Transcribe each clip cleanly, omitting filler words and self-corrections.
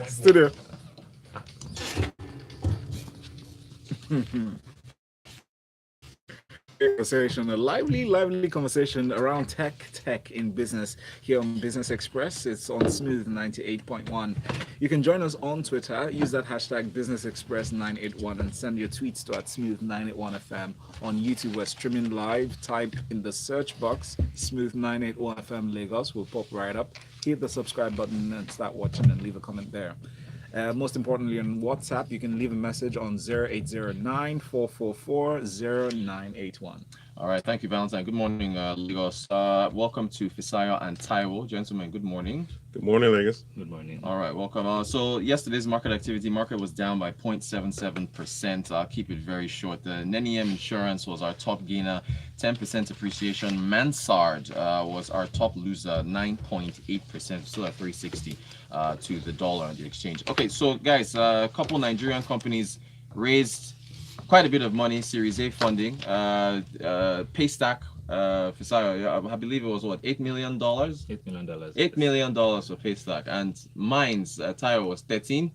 Studio. Conversation, a lively conversation around tech in business here on Business Express. It's on Smooth 98.1. You can join us on Twitter. Use that hashtag Business Express 981 and send your tweets to at Smooth 981 FM. On YouTube, we're streaming live. Type in the search box Smooth 981 FM Lagos. Will pop right up. Hit the subscribe button and start watching and leave a comment there. Most importantly, on WhatsApp, you can leave a message on 0809 444 0981. All right, thank you, Valentine. Good morning, Lagos. Welcome to Fisayo and Taiwo. Gentlemen, good morning. Good morning, Lagos. Good morning. All right, welcome. So yesterday's market activity, market was down by 0.77%. I'll keep it very short. The NEM Insurance was our top gainer, 10% appreciation. Mansard was our top loser, 9.8%, still at 360 to the dollar on the exchange. Okay, so guys, a couple Nigerian companies raised quite a bit of money, Series A funding. Paystack, Fisayo, I believe it was what, $8 million? $8 million. $8 million for Paystack. And Mines, Taiwo was $13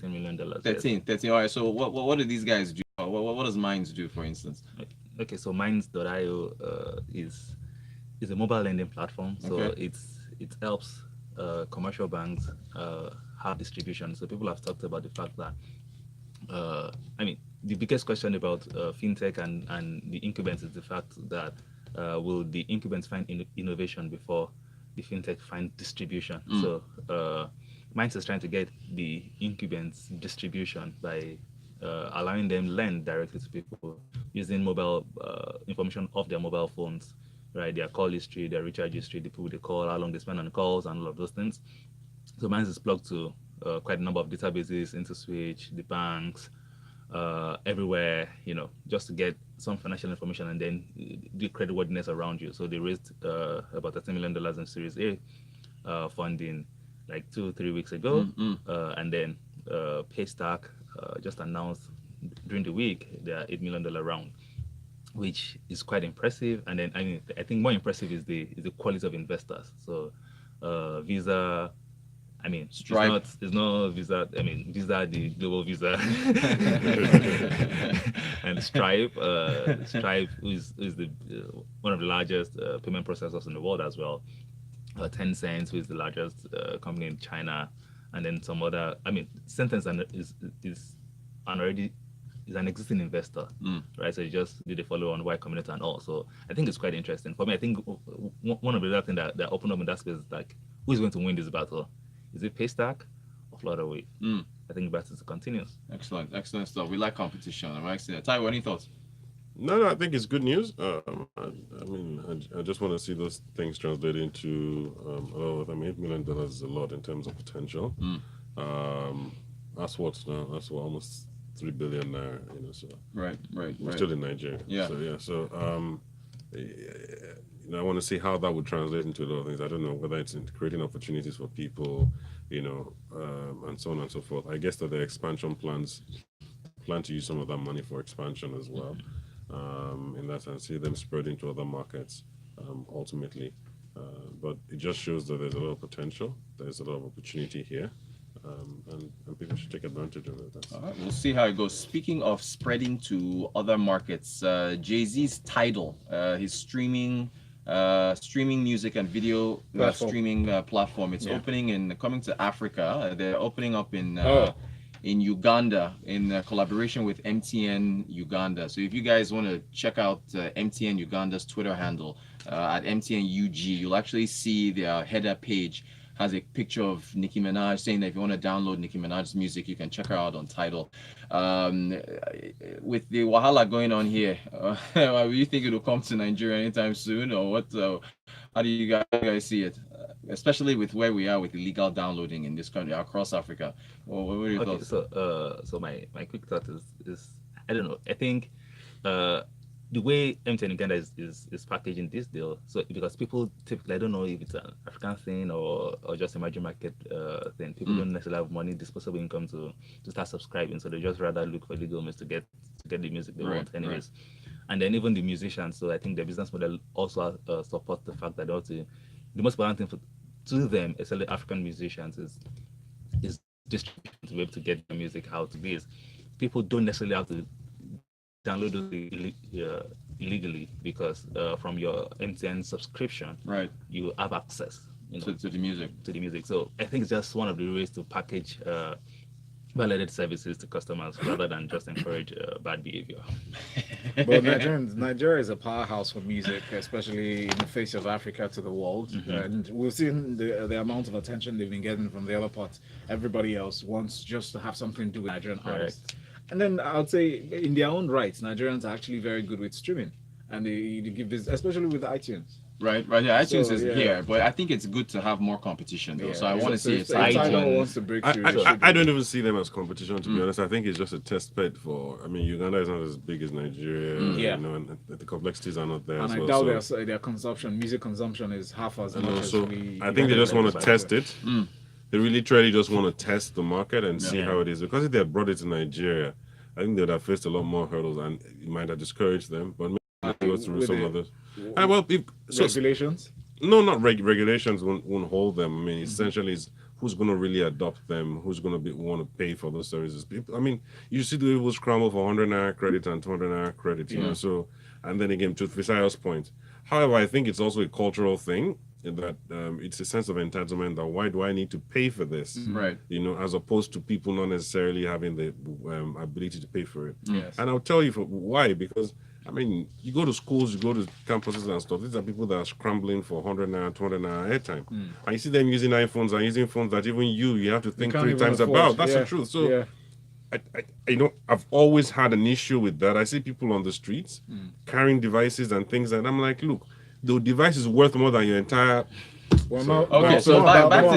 million. 13. All right, so what do these guys do? What does Mines do, for instance? Okay, so Mines.io is a mobile lending platform. So Okay. it helps commercial banks have distribution. So people have talked about the fact that the biggest question about fintech and the incumbents is the fact that will the incumbents find innovation before the fintech find distribution? So Minds is trying to get the incumbents distribution by allowing them lend directly to people using mobile information off their mobile phones, right? Their call history, their recharge history, the people they call, how long they spend on calls, and all of those things. So Minds is plugged to quite a number of databases, into Switch, the banks, everywhere, just to get some financial information and then the creditworthiness around you. So they raised about $13 million in Series A funding like 2-3 weeks ago. And then Paystack just announced during the week their $8 million round, which is quite impressive. And then I think more impressive is the quality of investors. So Visa, Stripe. It's not Visa. Visa, the global Visa, and Stripe. Stripe is the one of the largest payment processors in the world as well. Tencent, who is the largest company in China, and then some other. Sentence is an existing investor, right? So you just did a follow on Y Combinator and all. So I think it's quite interesting. For me, I think one of the other things that opened up in that space is like, who is going to win this battle? Is it Paystack or Flutterwave? I think the battle continues. Excellent stuff. We like competition. I'm excellent. Taiwo, any thoughts? No, I think it's good news. I just want to see those things translated into $8 million is a lot in terms of potential. That's what almost 3 billion now, so Right. we're still in Nigeria. Yeah. I want to see how that would translate into a lot of things. I don't know whether it's in creating opportunities for people, and so on and so forth. I guess that the expansion plan to use some of that money for expansion as well. In that sense, see them spread into other markets ultimately. But it just shows that there's a lot of potential. There's a lot of opportunity here. And people should take advantage of it. All right, we'll see how it goes. Speaking of spreading to other markets, Jay-Z's Tidal, his streaming music and video streaming platform. It's coming to Africa. They're opening up in Uganda in collaboration with MTN Uganda. So if you guys want to check out MTN Uganda's Twitter handle at MTN UG, you'll actually see their header page has a picture of Nicki Minaj saying that if you want to download Nicki Minaj's music, you can check her out on Tidal. With the wahala going on here, do you think it will come to Nigeria anytime soon, or what? How do you guys see it? Especially with where we are with illegal downloading in this country across Africa. What are your thoughts? So my quick thought is I don't know. I think the way MTN Uganda is packaging this deal, so because people typically, I don't know if it's an African thing or just emerging market thing. People don't necessarily have money, disposable income to start subscribing, so they just rather look for legal means to get the music they want anyways. And then even the musicians, so I think the business model also supports the fact that the most important thing to them, especially African musicians, is distribution to be able to get the music out to this. People don't necessarily have to download those illegally because from your MTN subscription, Right. you have access, To the music. to the music. So I think it's just one of the ways to package validated services to customers rather than just encourage bad behavior. But Nigeria is a powerhouse for music, especially in the face of Africa to the world. And we've seen the amount of attention they've been getting from the other parts. Everybody else wants just to have something to do with Nigerian artists. And then I would say, in their own rights, Nigerians are actually very good with streaming, and they give this, especially with iTunes. Right. Yeah, iTunes So, is yeah. here, but I think it's good to have more competition, though. Yeah, So I want to see if it's Tidal iTunes. wants to break through. they I should. don't even see them as competition, to be honest. I think it's just a test bed for. I mean, Uganda is not as big as Nigeria, Yeah. you know, and the complexities are not there. And as I well, doubt so, their consumption, music consumption, is half as you much know, as so we. I think they just want to test it. They really truly just want to test the market and see Yeah. how it is. Because if they had brought it to Nigeria, I think they would have faced a lot more hurdles, and it might have discouraged them. But maybe they go through with some the- others. And well, regulations. no, not regulations won't hold them. I mean, essentially, it's who's going to really adopt them, who's going to want to pay for those services. I mean, you see the people scramble for 100 naira credit and 200 naira credit, you know. So, and then again, to Fisayo's point. However, I think it's also a cultural thing in that it's a sense of entitlement that why do I need to pay for this? Right. You know, as opposed to people not necessarily having the ability to pay for it. Yes. And I'll tell you why, because I mean, you go to schools, you go to campuses and stuff. These are people that are scrambling for 100 naira, 200 naira airtime. And you see them using iPhones and using phones that even you have to think can't 3 even times afford. about. That's Yeah. the truth. So, Yeah. you know, I've always had an issue with that. I see people on the streets carrying devices and things, and I'm like, look, the device is worth more than your entire. Well, Okay, so back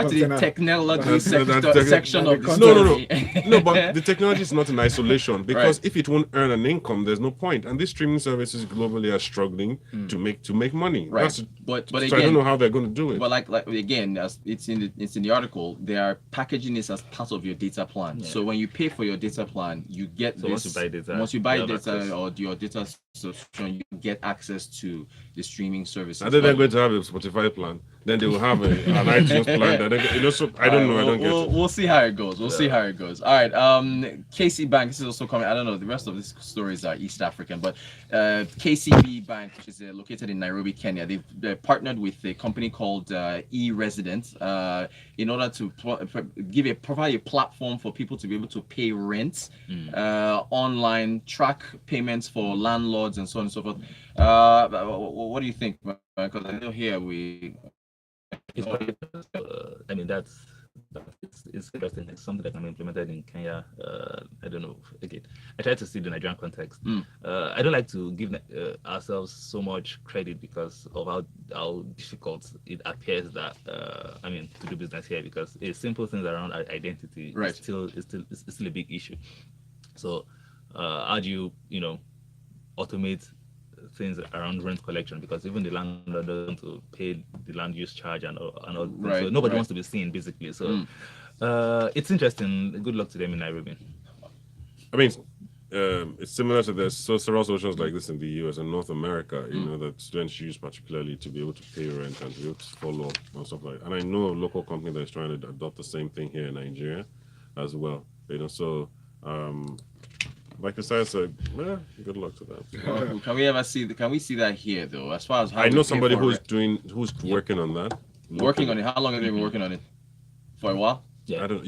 to the technology section of the story. No, but the technology is not in isolation, because if it won't earn an income, there's no point. And these streaming services globally are struggling to make money. Right. But so again, I don't know how they're going to do it. But like again, as it's in the article, they are packaging this as part of your data plan. So when you pay for your data plan, you get this. Once you buy data, once you buy you have data access. or your data subscription, you get access to the streaming services. And then they're going to have a Spotify plan. Then they will have an iTunes plan. That you know, so I don't know. I don't get it. We'll see how it goes. We'll see how it goes. All right. KC Bank. This is also coming. I don't know. The rest of these stories are East African, but KCB Bank, which is located in Nairobi, Kenya, they've partnered with a company called eResident in order to provide a platform for people to be able to pay rent online, track payments for landlords, and so on and so forth. What do you think? Because I know here I mean, it's interesting. It's something that can be implemented in Kenya. I don't know. Again, I try to see the Nigerian context. I don't like to give ourselves so much credit because of how difficult it appears that to do business here, because simple things around identity is still a big issue. So how do you automate things around rent collection, because even the landlord doesn't to pay the land use charge and all. So nobody wants to be seen, basically. So it's interesting. Good luck to them in Nairobi. I mean, it's similar to this. So several solutions like this in the US and North America, you know, that students use particularly to be able to pay rent and to be able to follow and stuff like that. And I know a local company that is trying to adopt the same thing here in Nigeria as well. You know, so like the science said, good luck to them. Can we see that here though? As far as how I know somebody who's working on that. Working on it. How long have they been working on it? For a while? Yeah. I don't.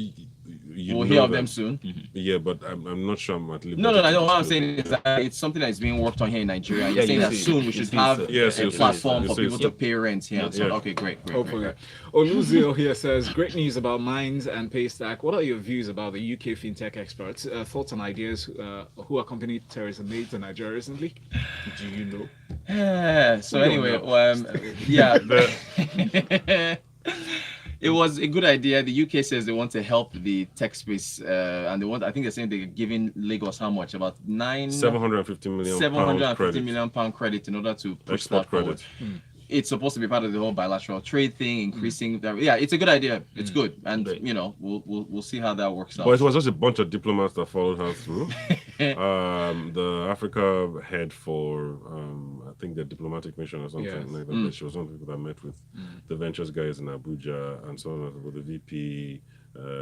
We'll hear of them soon. Yeah, but I'm not sure I'm at liberty. No. I know what I'm saying is that it's something that's being worked on here in Nigeria. You're saying that soon we should have a platform for people to pay rent here. So okay, great. Hopefully. Oluzio here says, great news about Minds and Paystack. What are your views about the UK fintech experts? Thoughts and ideas who accompanied Theresa May to Nigeria recently? Do you know? So anyway, it was a good idea. The UK says they want to help the tech space, and I think they're saying they're giving Lagos how much? About 750 million pound credit in order to push export that forward. It's supposed to be part of the whole bilateral trade thing, increasing that. Yeah, it's a good idea. It's good, and we'll see how that works out. But it was just a bunch of diplomats that followed her through. The Africa head for I think the diplomatic mission or something like that. She was one of the people that met with the ventures guys in Abuja and so on, with the VP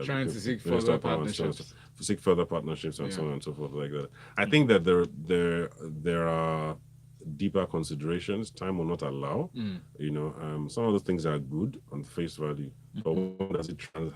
Trying to seek Minister further of Power and partnerships. seek further partnerships and so Yeah. on and so forth like that. I think that there are deeper considerations. Time will not allow. You know, some of those things are good on face value, but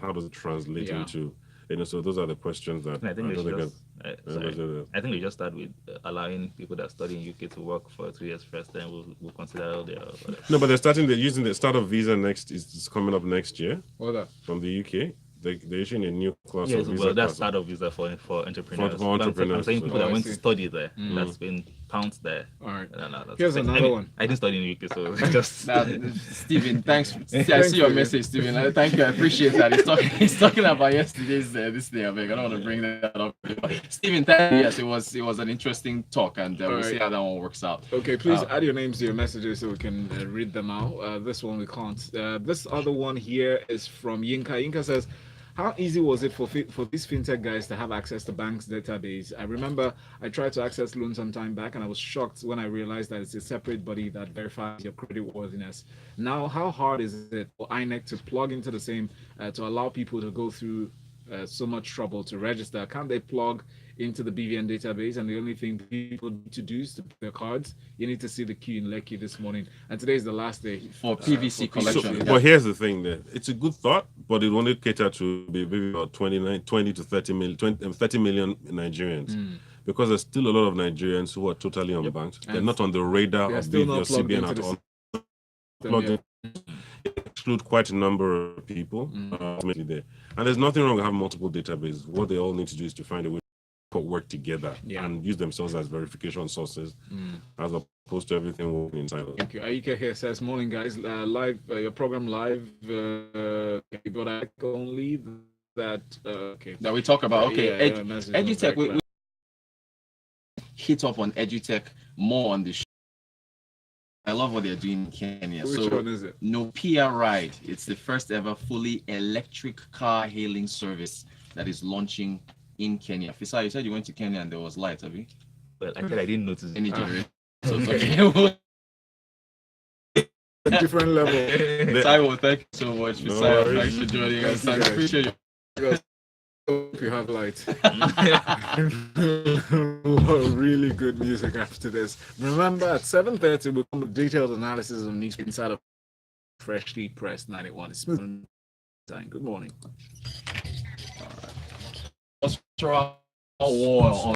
how does it translate Yeah. into? You know, so those are the questions that I think we don't should think just, I think we just start with allowing people that study in UK to work for 2 years first, then we'll consider all their other. No, but they're using the start of visa next is coming up next year What that? from the UK. They're issuing a new class Yes, of visa. well, that's class. start of visa for entrepreneurs. For entrepreneurs, I'm saying people so- that I went to see. study there, that's been pounced there. All right. No, Here's another one. I didn't study in the UK, so just Now, Stephen, thanks. I see Thanks, your Stephen. message, Stephen. Thank you. I appreciate that. He's talking about yesterday's this day. I don't want to bring that up. Stephen, thank you. Yes, it was an interesting talk, and we'll All see right. how that one works out. Okay, please add your names to your messages so we can read them out. This one we can't. This other one here is from Yinka. Yinka says, how easy was it for these fintech guys to have access to banks' database? I remember I tried to access loans some time back, and I was shocked when I realized that it's a separate body that verifies your credit worthiness. Now, how hard is it for INEC to plug into the same to allow people to go through so much trouble to register? Can't they plug into the BVN database, and the only thing people need to do is to put their cards? You need to see the queue in Lekki this morning, and today is the last day For PVC for collection. So, well, here's the thing: that it's a good thought, but it only cater to maybe about 20 to 30 million, 30 million Nigerians, because there's still a lot of Nigerians who are totally unbanked. They're And not on the radar they are of still not your plugged CBN into at the all. system Plugged yet. in. Exclude quite a number of people ultimately there, and there's nothing wrong with having multiple databases. What they all need to do is to find a way to work together and use themselves as verification sources, as opposed to everything working in silos. Thank you. Aika here says, morning guys, live, your program live, but I only that, okay. That we talk about. Okay, message EduTech, was we hit up on EduTech more on the show. I love what they're doing in Kenya. Which one is it? Nopia Ride. It's the first ever fully electric car hailing service that is launching in Kenya. Fisayo, you said you went to Kenya and there was light, have you? well, I said I didn't notice Any it. generation? So it's okay. A different level. Taiwo, thank you so much, No Fisayo. worries. Thanks for joining us. I Thank you, guys. appreciate you. Hope you have light. Really good music after this. Remember, at 7:30 we'll come with detailed analysis of news inside of Freshly Pressed 91. It's smooth time. Good morning. Australia war